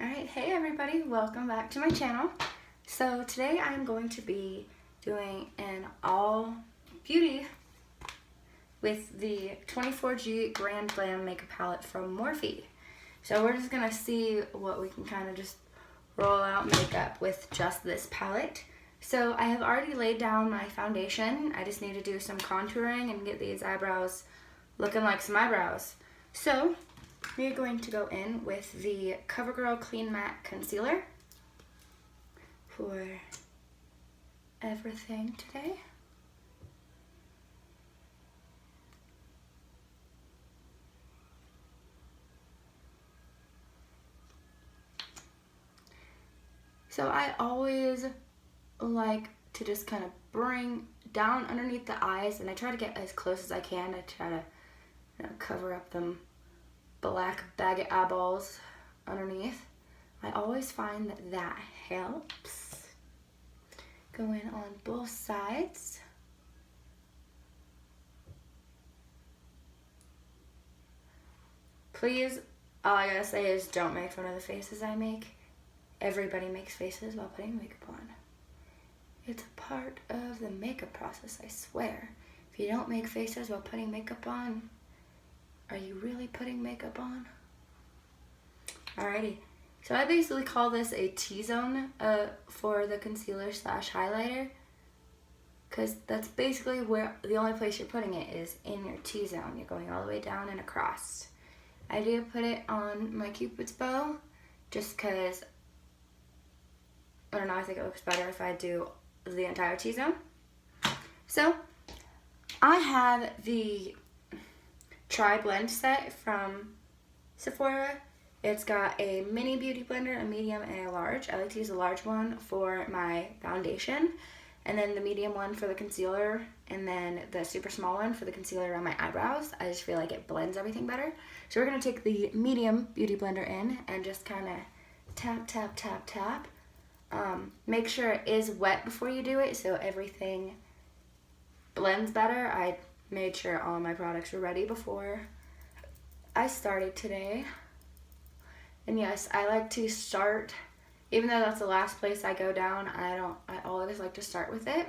Alright, hey everybody, welcome back to my channel. So today I'm going to be doing an all beauty with the 24G Grand Glam Makeup Palette from Morphe. So we're just going to see what we can kind of just roll out makeup with just this palette. So I have already laid down my foundation. I just need to do some contouring and get these eyebrows looking like some eyebrows. So we are going to go in with the CoverGirl Clean Matte Concealer for everything today. So I always like to just kind of bring down underneath the eyes, and I try to get as close as I can. I try to cover up them black baggy eyeballs underneath. I always find that that helps. Go in on both sides. Please, all I gotta say is don't make fun of the faces I make. Everybody makes faces while putting makeup on. It's a part of the makeup process, I swear. If you don't make faces while putting makeup on, are you really putting makeup on? Alrighty, so I basically call this a T-zone for the concealer slash highlighter, because that's basically where the only place you're putting it is in your T-zone. You're going all the way down and across. I do put it on my Cupid's bow just because, I don't know, I think it looks better if I do the entire T-zone. So I have the Tri-Blend set from Sephora. It's got a mini beauty blender, a medium, and a large. I like to use the large one for my foundation, and then the medium one for the concealer, and then the super small one for the concealer around my eyebrows. I just feel like it blends everything better. So we're going to take the medium beauty blender in and just kind of tap, tap, tap, tap. Make sure it is wet before you do it so everything blends better. I made sure all my products were ready before I started today. And yes, I like to start, even though that's the last place I go down, I always like to start with it.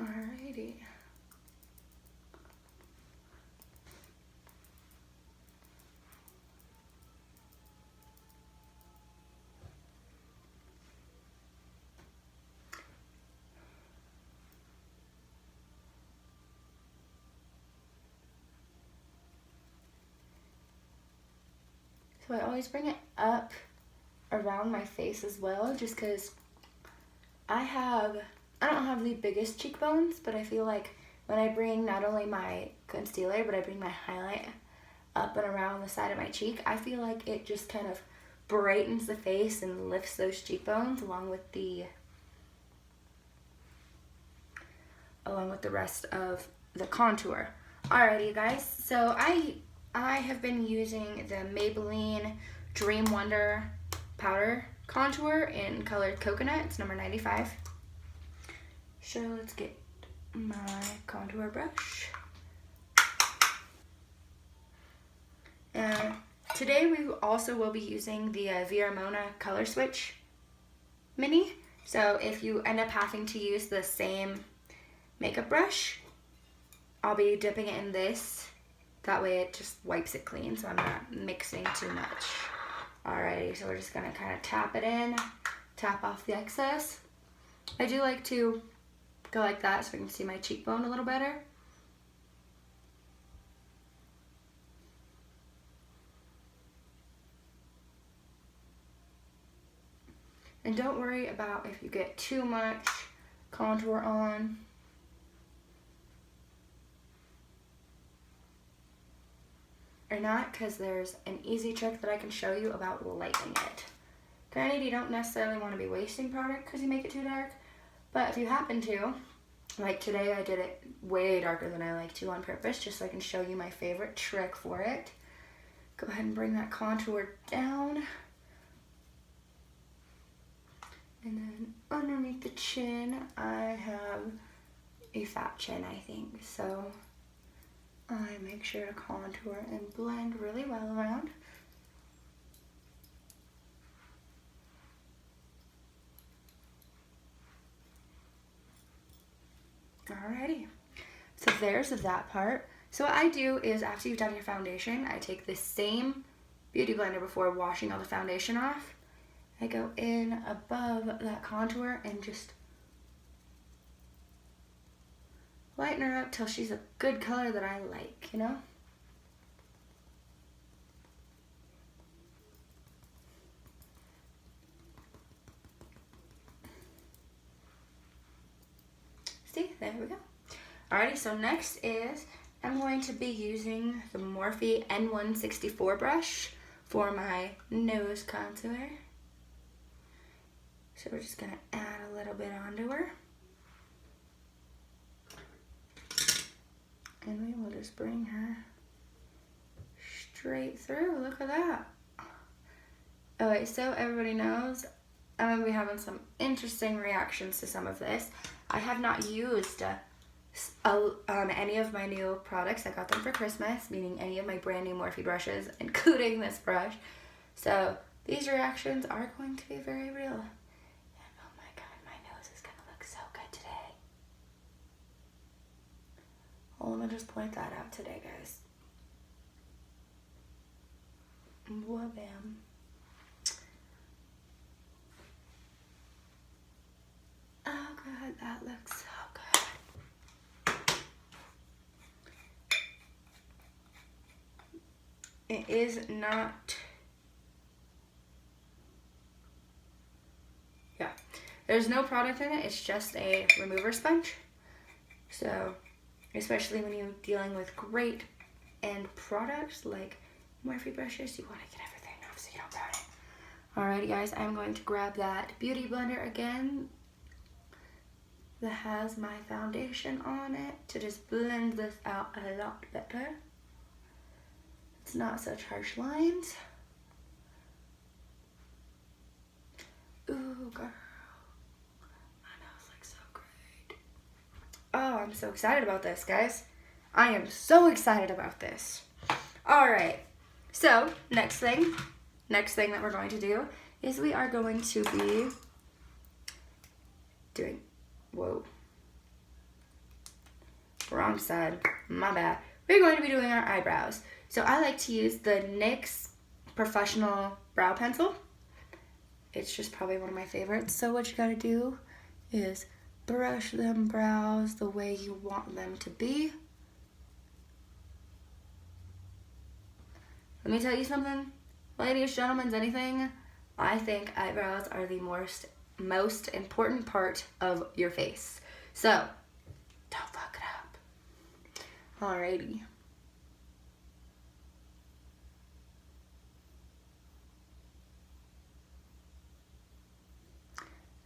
Alrighty. So I always bring it up around my face as well, just because I don't have the biggest cheekbones, but I feel like when I bring not only my concealer, but I bring my highlight up and around the side of my cheek, I feel like it just kind of brightens the face and lifts those cheekbones along with the rest of the contour. Alrighty, you guys, so I have been using the Maybelline Dream Wonder Powder Contour in colored Coconut. It's number 95. So let's get my contour brush. And today we also will be using the Via Mona Color Switch Mini. So if you end up having to use the same makeup brush, I'll be dipping it in this. That way it just wipes it clean, so I'm not mixing too much. Alrighty, so we're just gonna kind of tap it in, tap off the excess. I do like to go like that so I can see my cheekbone a little better. And don't worry about if you get too much contour on. Or not, because there's an easy trick that I can show you about lightening it. Granted, you don't necessarily want to be wasting product because you make it too dark, but if you happen to, like today I did it way darker than I like to on purpose, just so I can show you my favorite trick for it. Go ahead and bring that contour down. And then underneath the chin, I have a fat chin, I think. So I make sure to contour and blend really well around. Alrighty, so there's that part. So what I do is after you've done your foundation, I take this same beauty blender before washing all the foundation off. I go in above that contour and just lighten her up till she's a good color that I like, you know? See, there we go. Alrighty, so next is I'm going to be using the Morphe N164 brush for my nose contour. So we're just gonna add a little bit onto her. And we will just bring her straight through. Look at that. Okay, so everybody knows I'm gonna be having some interesting reactions to some of this. I have not used any of my new products. I got them for Christmas, meaning any of my brand new Morphe brushes, including this brush. So these reactions are going to be very real. And oh my god, my nose is gonna look so good today. Well, let me just point that out today, guys. Wha-bam. Oh god, that looks so good. It is not, yeah, there's no product in it, it's just a remover sponge. So, especially when you're dealing with great end products like Morphe brushes, you want to get everything off so you don't burn it. Alrighty guys, I'm going to grab that beauty blender again that has my foundation on it to just blend this out a lot better. It's not such harsh lines. Ooh, girl. My nose looks so great. Oh, I'm so excited about this, guys. I am so excited about this. Alright, so next thing that we're going to do is we are going to be doing, whoa, wrong side, my bad. We're going to be doing our eyebrows. So I like to use the NYX Professional Brow Pencil. It's just probably one of my favorites. So what you gotta do is brush them brows the way you want them to be. Let me tell you something, ladies, gentlemen, anything. I think eyebrows are the most important part of your face. So don't fuck it up. Alrighty.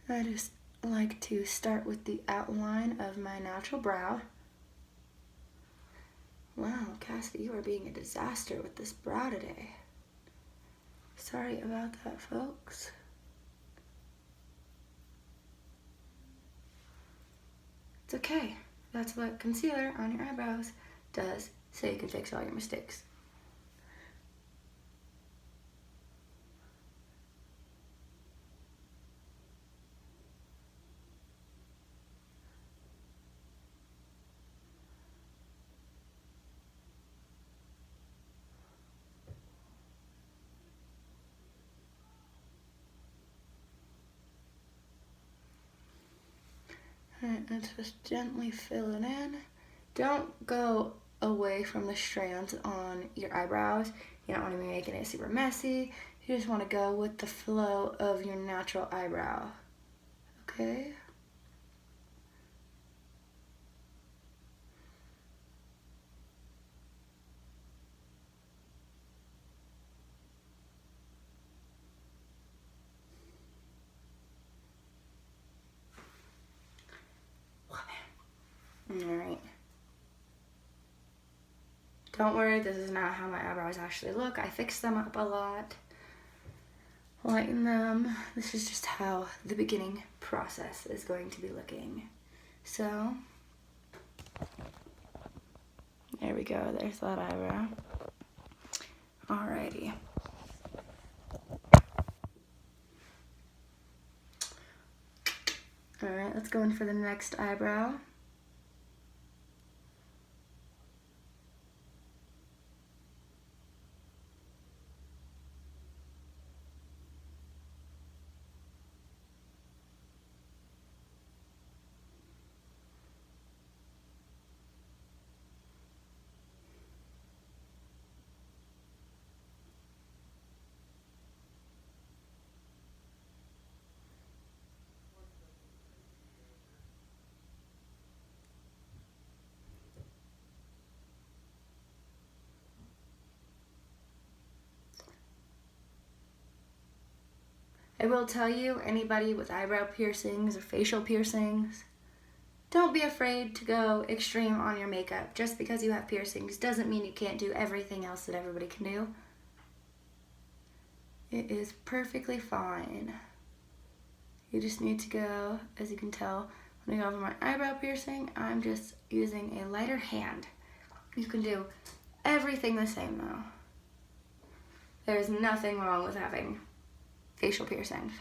I just like to start with the outline of my natural brow. Wow, Cassidy, you are being a disaster with this brow today. Sorry about that, folks. It's okay. That's what concealer on your eyebrows does, so you can fix all your mistakes. And just gently fill it in. Don't go away from the strands on your eyebrows. You don't want to be making it super messy. You just want to go with the flow of your natural eyebrow. Okay? Alright. Don't worry, this is not how my eyebrows actually look. I fix them up a lot. Lighten them. This is just how the beginning process is going to be looking. So, we go. There's that eyebrow. Alrighty. Alright, let's go in for the next eyebrow. I will tell you, anybody with eyebrow piercings or facial piercings, don't be afraid to go extreme on your makeup. Just because you have piercings doesn't mean you can't do everything else that everybody can do. It is perfectly fine. You just need to go, as you can tell, when I go over my eyebrow piercing, I'm just using a lighter hand. You can do everything the same though. There's nothing wrong with having facial piercings.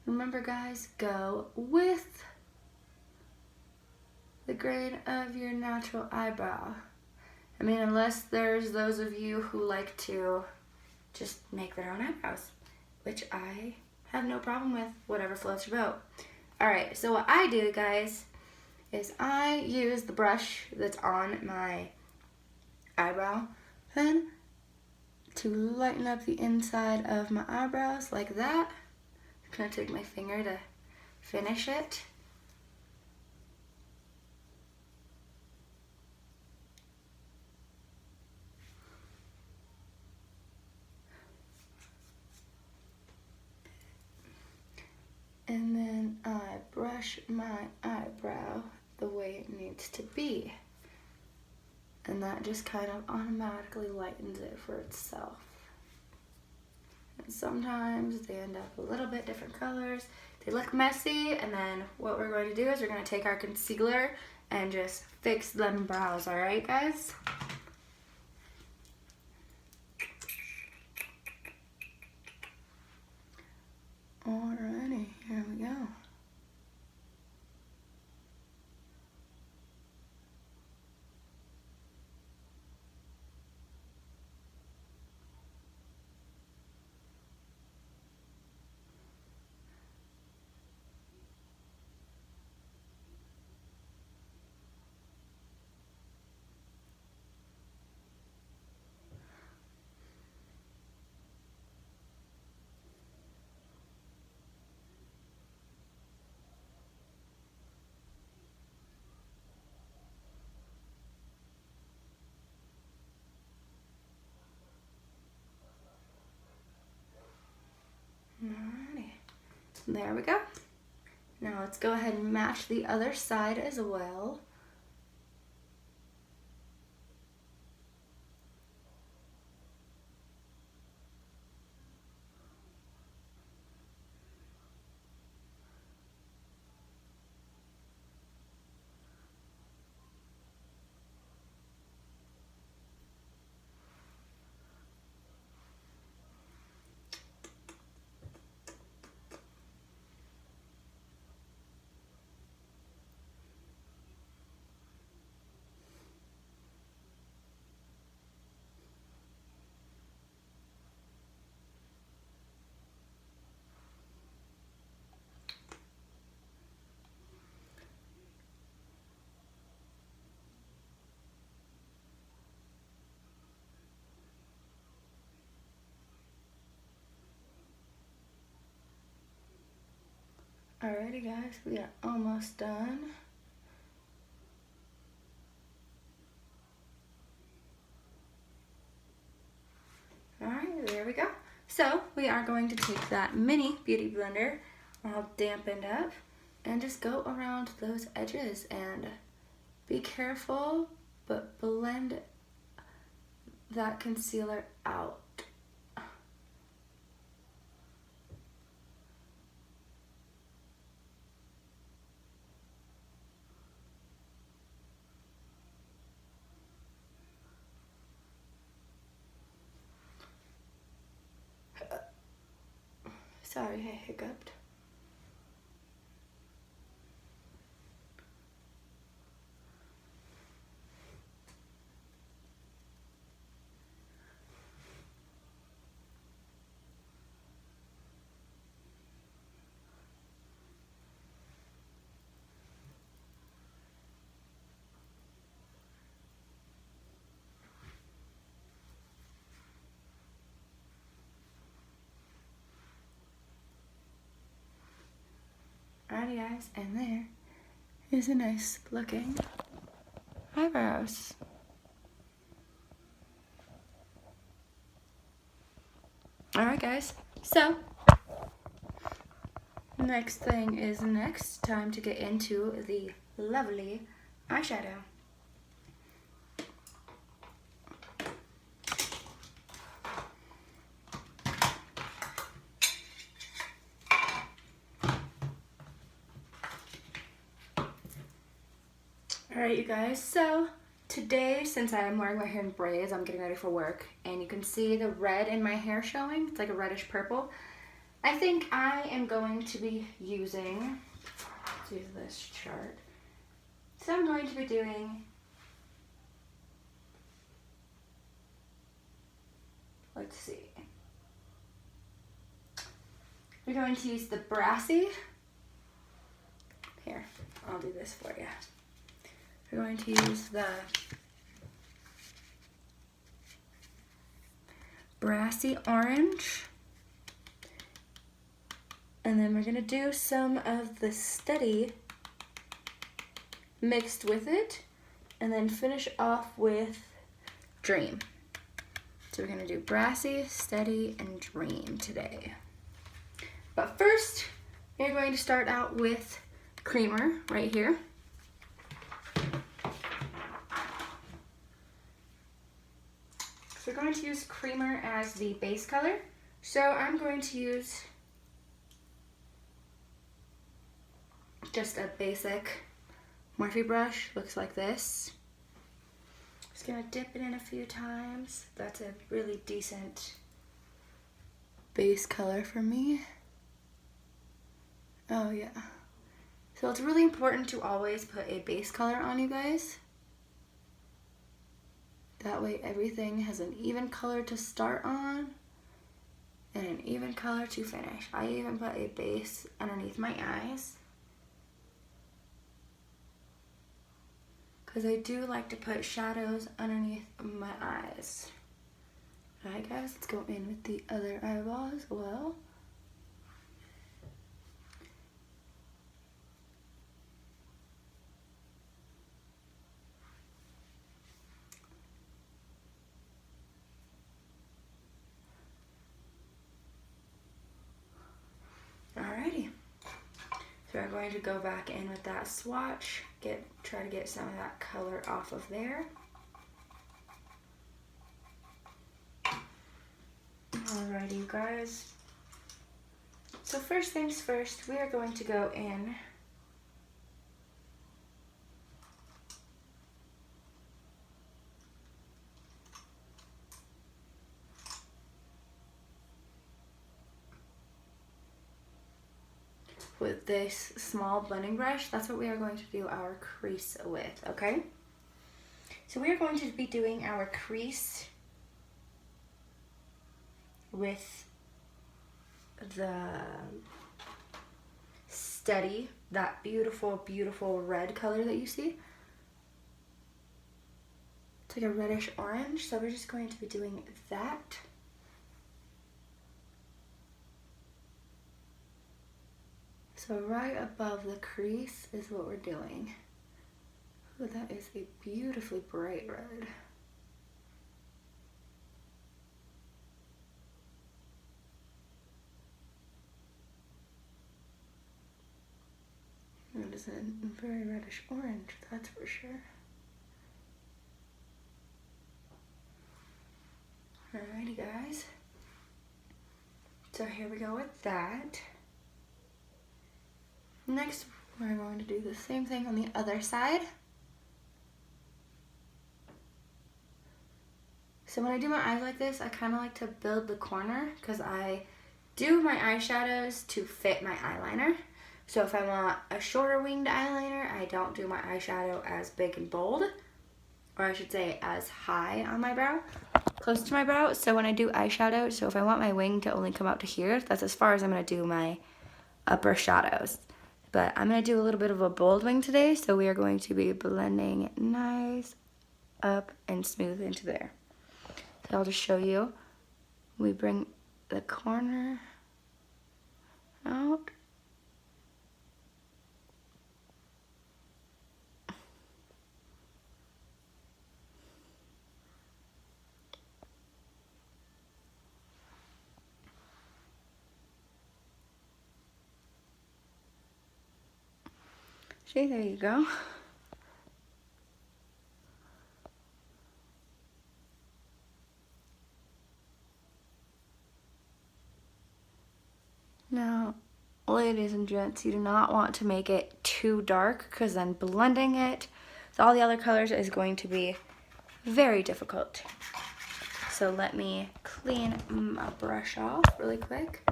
Remember guys, go with the grain of your natural eyebrow. I mean, unless there's those of you who like to just make their own eyebrows, which I have no problem with, whatever floats your boat. Alright, so what I do guys is I use the brush that's on my eyebrow pen to lighten up the inside of my eyebrows like that. I'm gonna take my finger to finish it. And then I brush my eyebrow the way it needs to be. And that just kind of automatically lightens it for itself. And sometimes they end up a little bit different colors. They look messy, and then what we're going to do is we're going to take our concealer and just fix them brows, alright guys? Alrighty, here we go. Alrighty, there we go. Now let's go ahead and match the other side as well. Alrighty guys, we are almost done. Alright, there we go. So we are going to take that mini beauty blender, all dampened up, and just go around those edges and be careful, but blend that concealer out. Sorry, I hiccuped. Alrighty guys, and there is a nice looking eyebrows. Alright guys, so next thing is time to get into the lovely eyeshadow. Alright you guys, so today, since I'm wearing my hair in braids, I'm getting ready for work, and you can see the red in my hair showing. It's like a reddish purple. I think I am going to be using, let's use this chart. So I'm going to be doing, let's see. We're going to use the Brassy. Here, I'll do this for you. We're going to use the Brassy Orange. And then we're going to do some of the Steady mixed with it. And then finish off with Dream. So we're going to do Brassy, Steady, and Dream today. But first, we're going to start out with Creamer right here. So we're going to use Creamer as the base color. So I'm going to use just a basic Morphe brush. Looks like this. Just gonna dip it in a few times. That's a really decent base color for me. Oh yeah. So it's really important to always put a base color on, you guys. That way everything has an even color to start on and an even color to finish. I even put a base underneath my eyes, because I do like to put shadows underneath my eyes. Alright guys, let's go in with the other eyeball as well. Alrighty, so we're going to go back in with that swatch, try to get some of that color off of there. Alrighty, you guys. So first things first, we are going to go in with this small blending brush. That's what we are going to do our crease with, okay? So we are going to be doing our crease with the Steady, that beautiful, beautiful red color that you see. It's like a reddish orange, so we're just going to be doing that. So right above the crease is what we're doing. Oh, that is a beautifully bright red. It is a very reddish orange, that's for sure. Alrighty guys. So here we go with that. Next, we're going to do the same thing on the other side. So when I do my eyes like this, I kind of like to build the corner, because I do my eyeshadows to fit my eyeliner. So if I want a shorter winged eyeliner, I don't do my eyeshadow as big and bold, or I should say as high on my brow, close to my brow. So when I do eyeshadow, so if I want my wing to only come out to here, that's as far as I'm going to do my upper shadows. But I'm going to do a little bit of a bold wing today, so we are going to be blending nice up and smooth into there. So I'll just show you. We bring the corner out. See, there you go. Now, ladies and gents, you do not want to make it too dark, because then blending it with all the other colors is going to be very difficult. So let me clean my brush off really quick.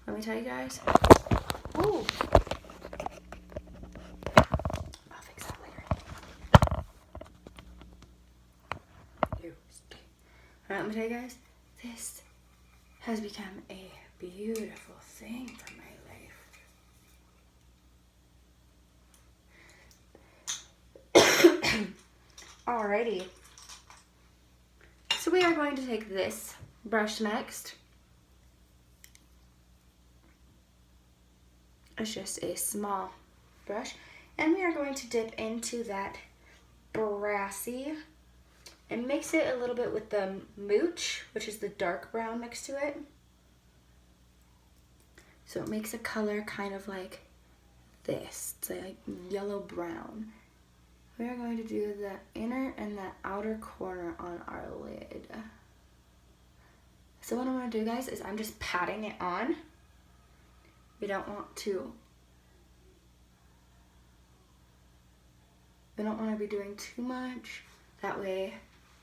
Let me tell you guys. Ooh. I'll fix that later. Alright, let me tell you guys. This has become a beautiful thing for my life. Alrighty. So we are going to take this brush next. It's just a small brush. And we are going to dip into that brassy and mix it a little bit with the mooch, which is the dark brown next to it. So it makes a color kind of like this. It's like yellow-brown. We are going to do the inner and the outer corner on our lid. So what I'm going to do, guys, is I'm just patting it on. We don't want to be doing too much. That way,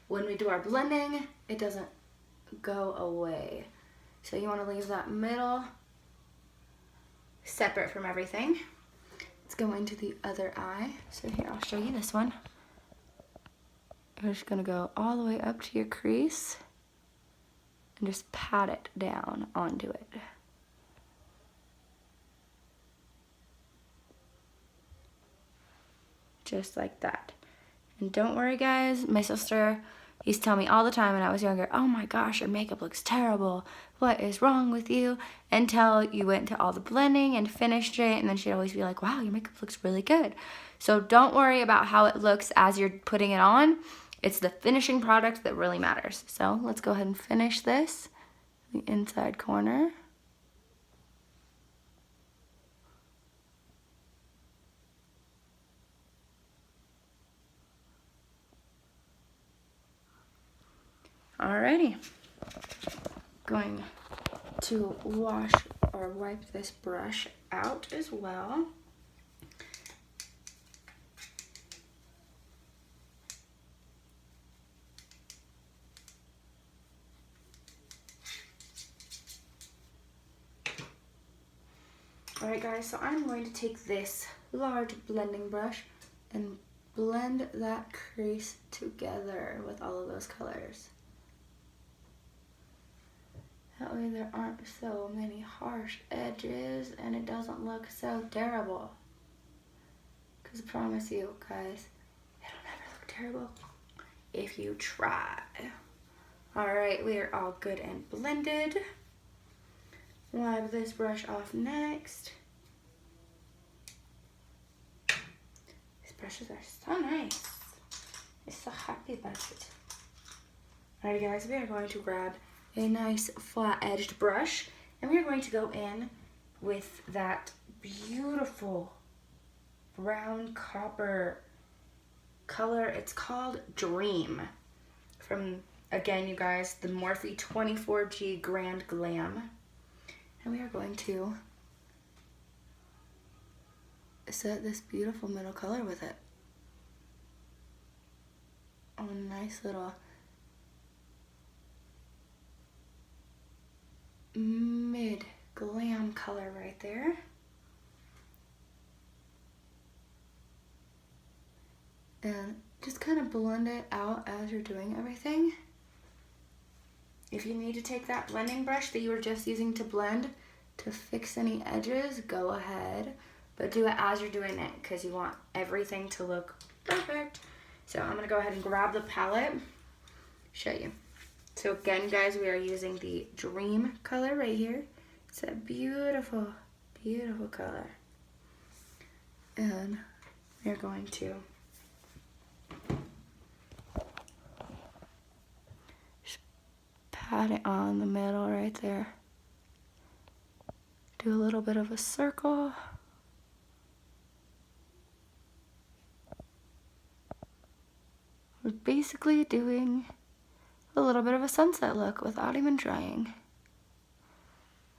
when we do our blending, it doesn't go away. So you want to leave that middle separate from everything. Let's go into the other eye. So here, I'll show you this one. We're just going to go all the way up to your crease and just pat it down onto it. Just like that. And don't worry, guys, my sister used to tell me all the time when I was younger, oh my gosh, your makeup looks terrible. What is wrong with you? Until you went to all the blending and finished it, and then she'd always be like, wow, your makeup looks really good. So don't worry about how it looks as you're putting it on. It's the finishing product that really matters. So let's go ahead and finish this, the inside corner. Alrighty, going to wash or wipe this brush out as well. Alright guys, so I'm going to take this large blending brush and blend that crease together with all of those colors. That way there aren't so many harsh edges and it doesn't look so terrible. Because I promise you guys, it'll never look terrible if you try. Alright, we are all good and blended. Wipe this brush off next. These brushes are so nice. I'm so happy about it. Alright guys, we are going to grab a nice flat-edged brush, and we're going to go in with that beautiful brown copper color. It's called Dream, from, again you guys, the Morphe 24G Grand Glam. And we are going to set this beautiful middle color with it. Oh, nice little mid glam color right there. And just kind of blend it out as you're doing everything. If you need to take that blending brush that you were just using to blend to fix any edges, go ahead. But do it as you're doing it because you want everything to look perfect. So I'm gonna go ahead and grab the palette, show you. So again, guys, we are using the Dream color right here. It's a beautiful, beautiful color. And we're going to just pat it on the middle right there. Do a little bit of a circle. We're basically doing a little bit of a sunset look without even trying.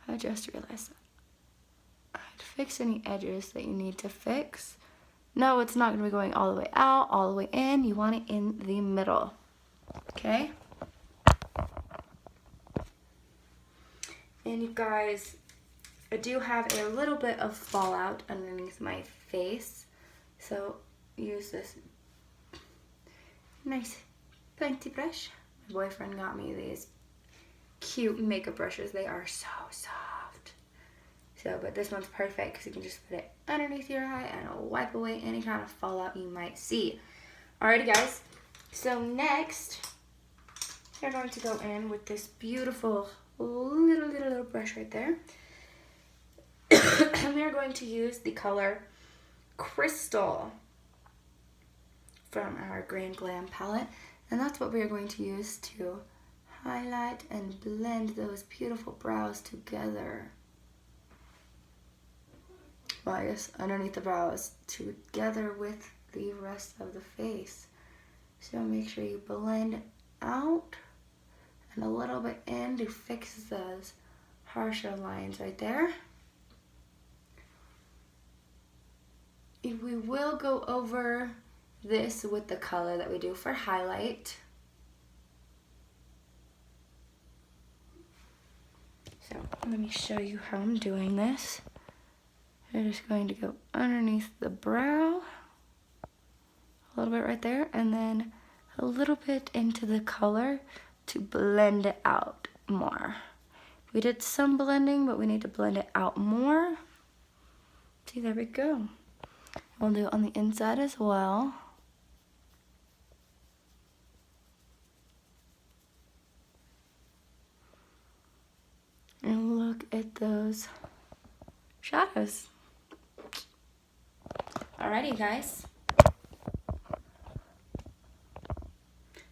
I just realized that. I'd fix any edges that you need to fix. No, it's not gonna be going all the way out, all the way in. You want it in the middle, okay? And you guys, I do have a little bit of fallout underneath my face. So use this nice pointy brush. My boyfriend got me these cute makeup brushes. They are so soft. So, but this one's perfect because you can just put it underneath your eye and it'll wipe away any kind of fallout you might see. Alrighty, guys. So next, we're going to go in with this beautiful little brush right there. And we are going to use the color Crystal from our Grand Glam palette. And that's what we are going to use to highlight and blend those beautiful brows together. Well, I guess underneath the brows together with the rest of the face. So make sure you blend out and a little bit in to fix those harsher lines right there. We will go over this with the color that we do for highlight. So let me show you how I'm doing this. I'm just going to go underneath the brow, a little bit right there, and then a little bit into the color to blend it out more. We did some blending, but we need to blend it out more. See, there we go. We'll do it on the inside as well. And look at those shadows. Alrighty, guys.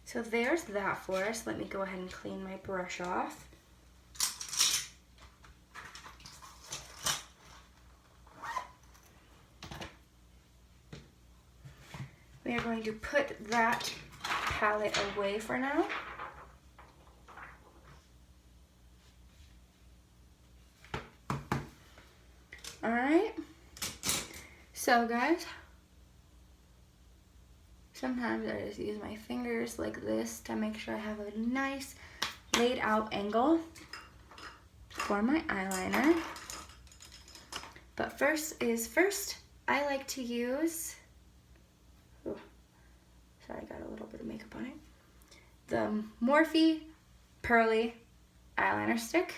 So there's that for us. Let me go ahead and clean my brush off. We are going to put that palette away for now. Alright, so guys, sometimes I just use my fingers like this to make sure I have a nice laid out angle for my eyeliner. But first, I like to use, oh, sorry, I got a little bit of makeup on it, the Morphe Pearly eyeliner stick.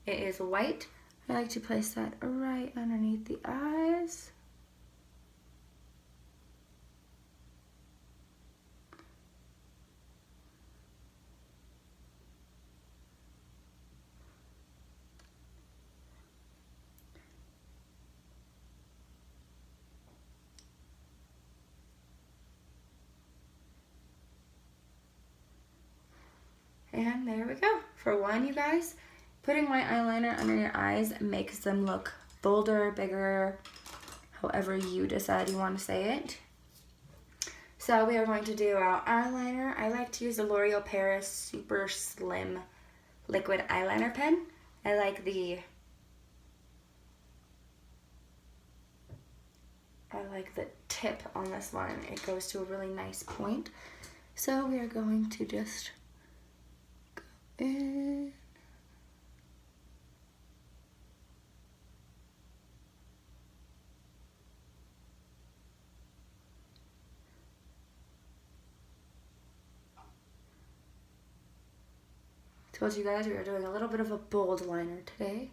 It is white. I like to place that right underneath the eyes. And there we go. For one, you guys, putting my eyeliner under your eyes makes them look bolder, bigger, however you decide you want to say it. So we are going to do our eyeliner. I like to use the L'Oreal Paris Super Slim Liquid Eyeliner Pen. I like the tip on this one. It goes to a really nice point. So we are going to just go in Told you guys we are doing a little bit of a bold liner today.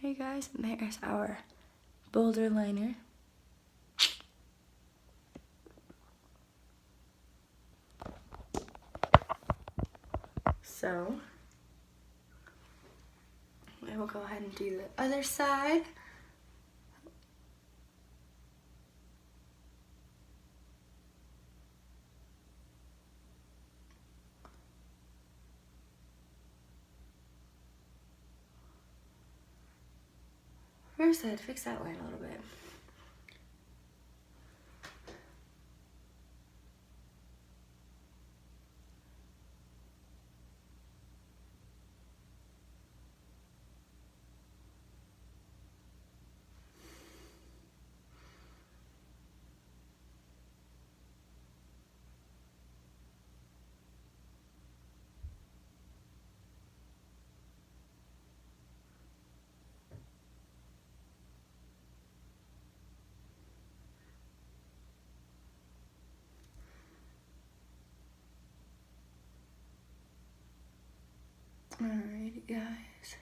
Hey guys, and there's our bolder liner. So, I will go ahead and do the other side. First, I had to fix that line a little bit. Alrighty, guys.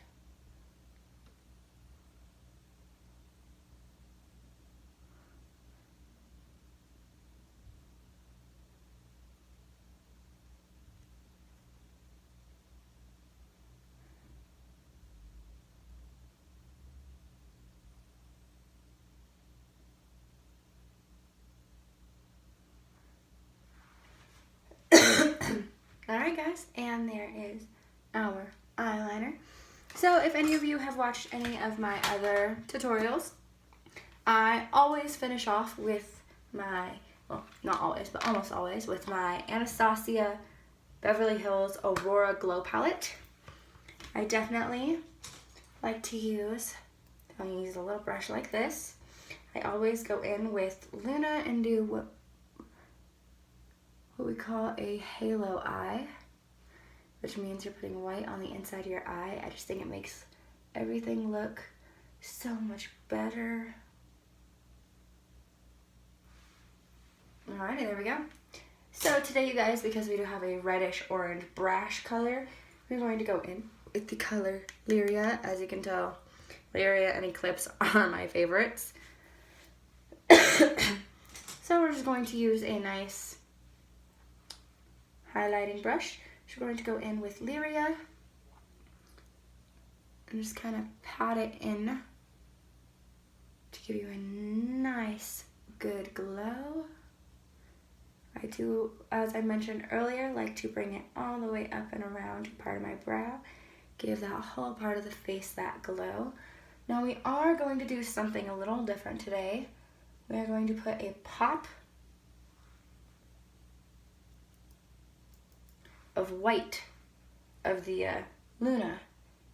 Alright guys, and there is our eyeliner. So if any of you have watched any of my other tutorials, I always finish off with my, well, not always, but almost always, with my Anastasia Beverly Hills Aurora Glow Palette. I definitely like to use, I'm going to use a little brush like this. I always go in with Luna and do what we call a halo eye, which means you're putting white on the inside of your eye. I just think it makes everything look so much better. Alrighty, there we go. So today, you guys, because we do have a reddish orange brash color, we're going to go in with the color Lyria. As you can tell, Lyria and Eclipse are my favorites. So we're just going to use a nice highlighting brush. So we're going to go in with Lyria and just kind of pat it in to give you a nice, good glow. I do, as I mentioned earlier, like to bring it all the way up and around part of my brow. Give that whole part of the face that glow. Now we are going to do something a little different today. We are going to put a pop of white of the Luna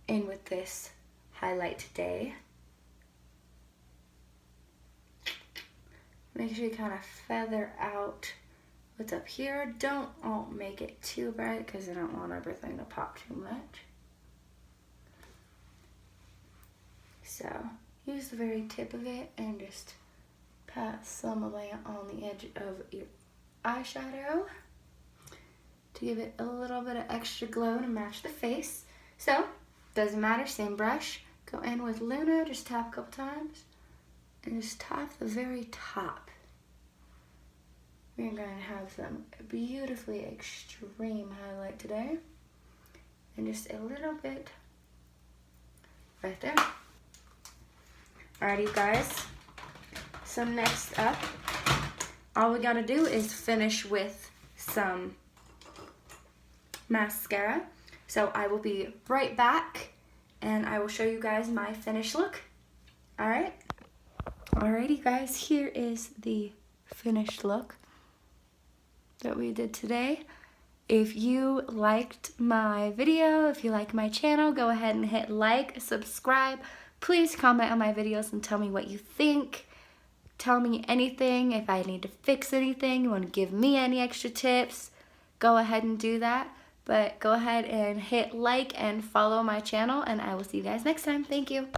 in with this highlight today. Make sure you kind of feather out what's up here. Don't make it too bright because I don't want everything to pop too much. So use the very tip of it and just pat some of it on the edge of your eyeshadow to give it a little bit of extra glow to match the face. So, doesn't matter, same brush. Go in with Luna, just tap a couple times, and just tap the very top. We're going to have some beautifully extreme highlight today. And just a little bit right there. Alrighty, you guys. So next up, all we gotta do is finish with some mascara. So I will be right back and I will show you guys my finished look. Alright? Alrighty guys, here is the finished look that we did today. If you liked my video, if you like my channel, go ahead and hit like, subscribe. Please comment on my videos and tell me what you think. Tell me anything, if I need to fix anything, you want to give me any extra tips, go ahead and do that. But go ahead and hit like and follow my channel, and I will see you guys next time. Thank you.